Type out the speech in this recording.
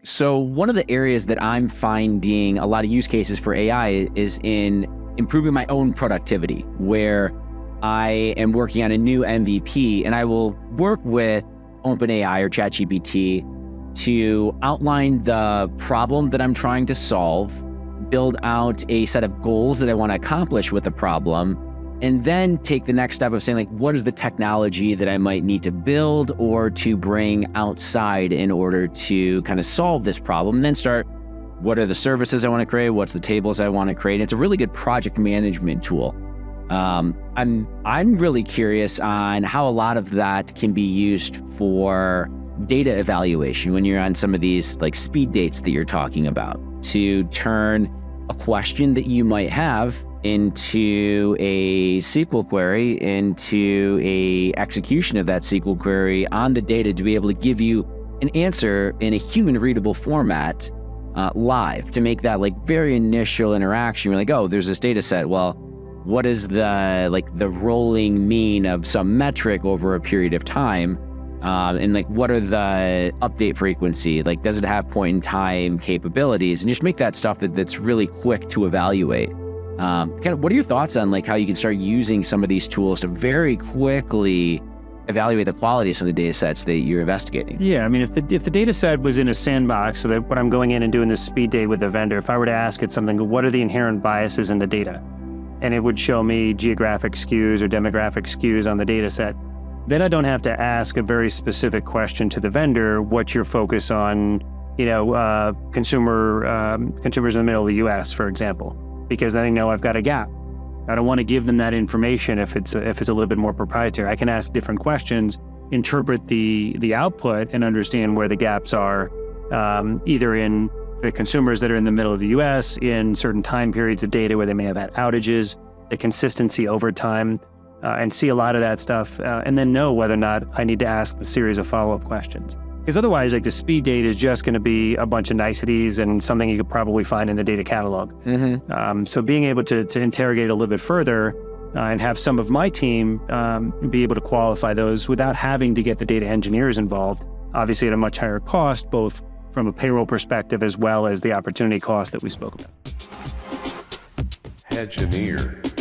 So one of the areas that I'm finding a lot of use cases for AI is in improving my own productivity, where I am working on a new MVP and I will work with OpenAI or ChatGPT to outline the problem that I'm trying to solve, build out a set of goals that I want to accomplish with the problem, and then take the next step of saying, like, what is the technology that I might need to build or to bring outside in order to kind of solve this problem, and then start, what are the services I want to create? What's the tables I want to create? It's a really good project management tool. I'm really curious on how a lot of that can be used for data evaluation when you're on some of these like speed dates that you're talking about, to turn a question that you might have into a SQL query, into a execution of that SQL query on the data to be able to give you an answer in a human readable format live, to make that like very initial interaction. You're like, oh, there's this data set. Well, what is the rolling mean of some metric over a period of time? And like, what are the update frequency? Like, does it have point in time capabilities? And just make that stuff that's really quick to evaluate. Kind of, what are your thoughts on like how you can start using some of these tools to very quickly evaluate the quality of some of the data sets that you're investigating? Yeah, I mean, if the data set was in a sandbox, so that when I'm going in and doing this speed date with the vendor, if I were to ask it something, what are the inherent biases in the data? And it would show me geographic skews or demographic skews on the data set. Then I don't have to ask a very specific question to the vendor, what's your focus on, consumers in the middle of the US, for example, because then I know I've got a gap. I don't want to give them that information if it's a little bit more proprietary. I can ask different questions, interpret the output, and understand where the gaps are, either in the consumers that are in the middle of the US, in certain time periods of data where they may have had outages, the consistency over time, and see a lot of that stuff, and then know whether or not I need to ask a series of follow-up questions. Because otherwise, like, the speed date is just going to be a bunch of niceties and something you could probably find in the data catalog. So being able to interrogate a little bit further and have some of my team be able to qualify those without having to get the data engineers involved, obviously at a much higher cost, both from a payroll perspective as well as the opportunity cost that we spoke about. Hedgeneer.